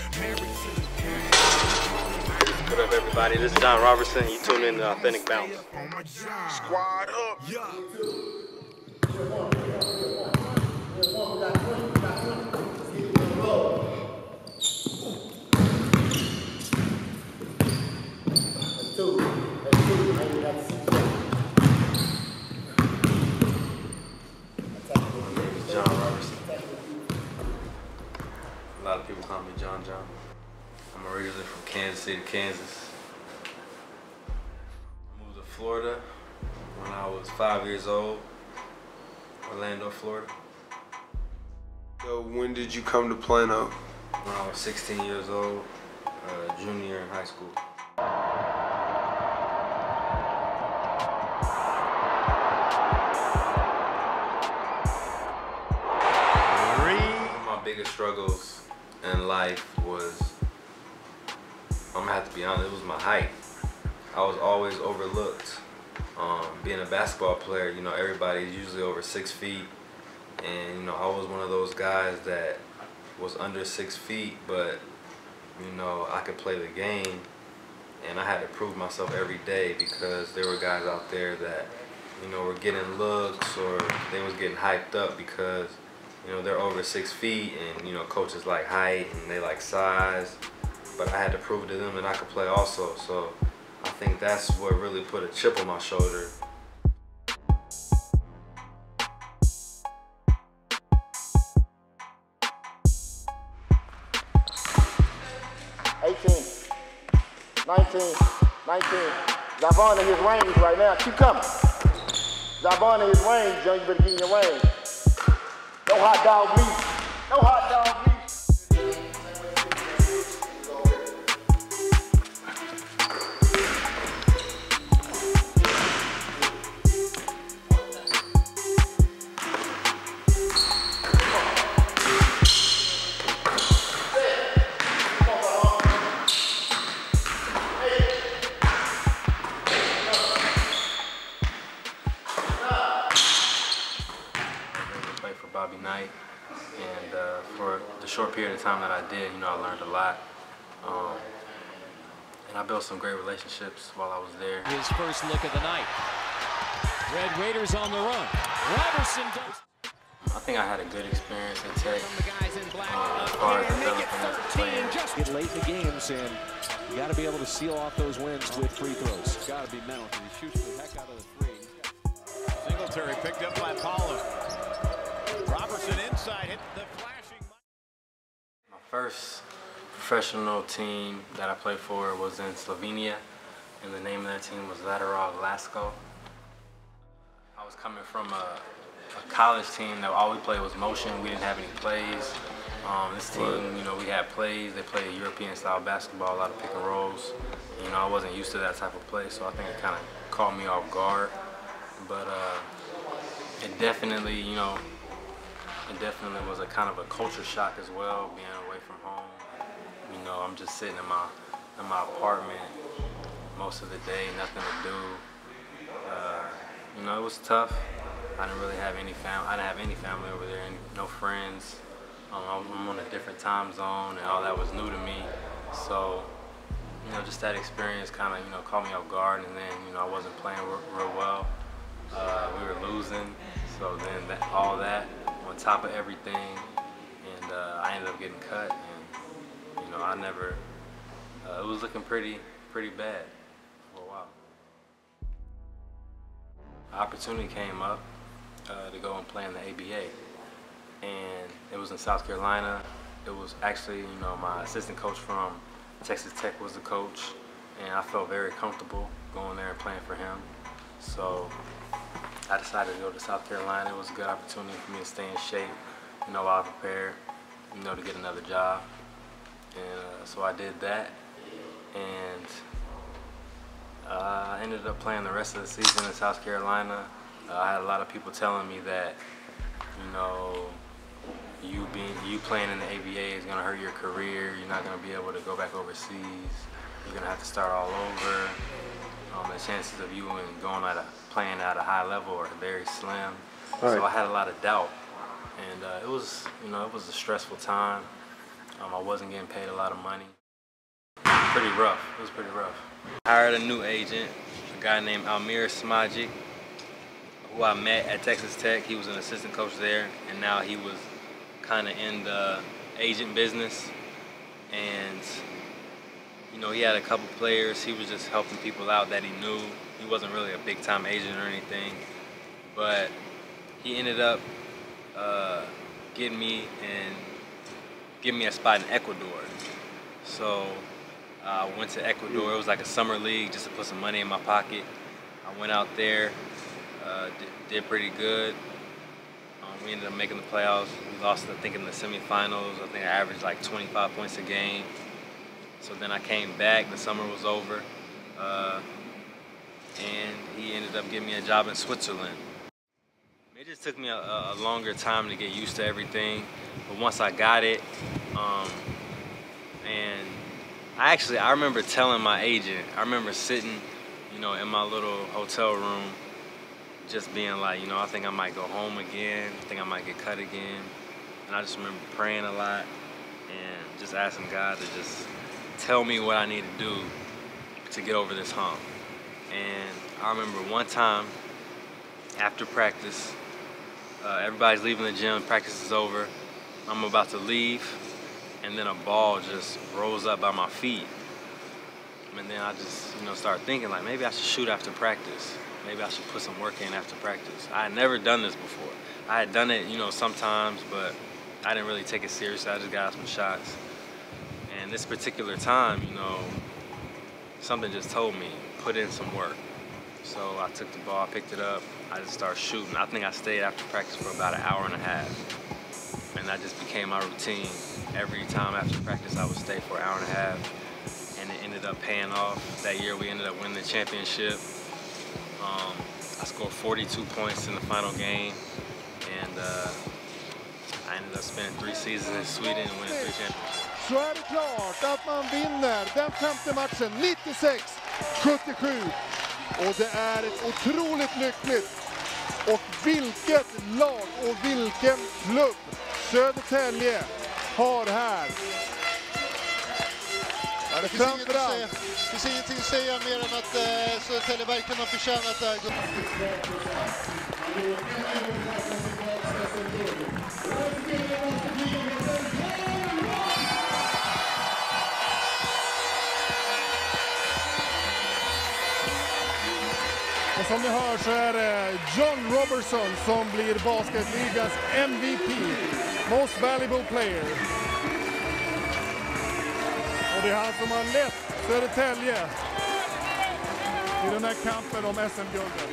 What up, everybody? This is John Roberson. You tune in to Authentic Bounce. Squad up. John Roberson. A lot of people call me John. I'm originally from Kansas City, Kansas. I moved to Florida when I was 5 years old, Orlando, Florida. So when did you come to Plano? When I was 16 years old, junior in high school. One of my biggest struggles in life was, I'm gonna have to be honest, it was my height. I was always overlooked. Being a basketball player, you know, everybody's usually over 6 feet. And, you know, I was one of those guys that was under 6 feet, but, you know, I could play the game. And I had to prove myself every day because there were guys out there that, you know, were getting looks or they was getting hyped up because, you know, they're over 6 feet and, you know, coaches like height and they like size. But I had to prove to them that I could play also. So I think that's what really put a chip on my shoulder. Zavon in his range right now. Keep coming. Zavon in his range, John. You better get in your range. No hot dog meat. No hot dog meat. And for the short period of time that I did, you know, I learned a lot. And I built some great relationships while I was there. His first look of the night. Red Raiders on the run. Roberson does. I think I had a good experience at Tech as far as developing as a player. Get late in the games, and you got to be able to seal off those wins with free throws. It's got to be mental because he shoots the heck out of the three. Singletary picked up by Paula. Roberson inside, hit the flashing. My first professional team that I played for was in Slovenia, and the name of that team was Lateral Lasko. I was coming from a college team that all we played was motion. We didn't have any plays. This team, you know, we had plays. They played European style basketball, a lot of pick and rolls. You know, I wasn't used to that type of play, so I think it kind of caught me off guard. But it definitely, you know, it definitely was a kind of a culture shock as well, being away from home. You know, I'm just sitting in my apartment most of the day, nothing to do. You know, it was tough. I didn't really have any family. I didn't have any family over there, no friends. I'm on a different time zone, and all that was new to me. So, you know, just that experience kind of, you know, caught me off guard, and then, you know, I wasn't playing real well. We were losing, so then all that on top of everything, and I ended up getting cut, and, you know, I never, it was looking pretty bad for a while. Opportunity came up to go and play in the ABA, and it was in South Carolina. It was actually, you know, my assistant coach from Texas Tech was the coach, and I felt very comfortable going there and playing for him. So I decided to go to South Carolina. It was a good opportunity for me to stay in shape, you know, while I prepared, you know, to get another job. And so I did that, and I ended up playing the rest of the season in South Carolina. I had a lot of people telling me that, you know, you playing in the ABA is gonna hurt your career. You're not gonna be able to go back overseas. You're gonna have to start all over. The chances of you playing at a high level are very slim. Right. So I had a lot of doubt, and it was, you know, it was a stressful time. I wasn't getting paid a lot of money. Pretty rough. It was pretty rough. I hired a new agent, a guy named Almir Smajic, who I met at Texas Tech. He was an assistant coach there, and now he was kind of in the agent business. And you know, he had a couple players. He was just helping people out that he knew. He wasn't really a big-time agent or anything, but he ended up getting me a spot in Ecuador. So I went to Ecuador. It was like a summer league just to put some money in my pocket. I went out there, did pretty good. We ended up making the playoffs. We lost, I think, in the semifinals. I think I averaged like 25 points a game. So then I came back. The summer was over, and he ended up giving me a job in Switzerland. It just took me a longer time to get used to everything, but once I got it, and I remember telling my agent, I remember sitting, you know, in my little hotel room, just being like, you know, I think I might go home again, I think I might get cut again, and I just remember praying a lot and just asking God to just tell me what I need to do to get over this hump. And I remember one time after practice, everybody's leaving the gym, practice is over, I'm about to leave, and then a ball just rolls up by my feet. And then I just, you know, started thinking like, maybe I should shoot after practice. Maybe I should put some work in after practice. I had never done this before. I had done it, you know, sometimes, but I didn't really take it seriously. I just got some shots. And this particular time, you know, something just told me, put in some work. So I took the ball, picked it up, I just started shooting. I think I stayed after practice for about an hour and a half. And that just became my routine. Every time after practice, I would stay for an hour and a half. And it ended up paying off. That year, we ended up winning the championship. I scored 42 points in the final game. And I ended up spending 3 seasons in Sweden and winning 3 championships. Så är det klart att man vinner den 5:e matchen 96-77. Och det är ett otroligt lyckligt. Och vilket lag och vilken klubb Södertälje har här. Ja, det finns ingenting att säga mer än att Södertälje verkligen har förtjänat det här. Och som ni hör så är det John Roberson som blir basketligans MVP, Most Valuable Player. Och det är han som har lett Södertälje i den här kampen om SM-guldet.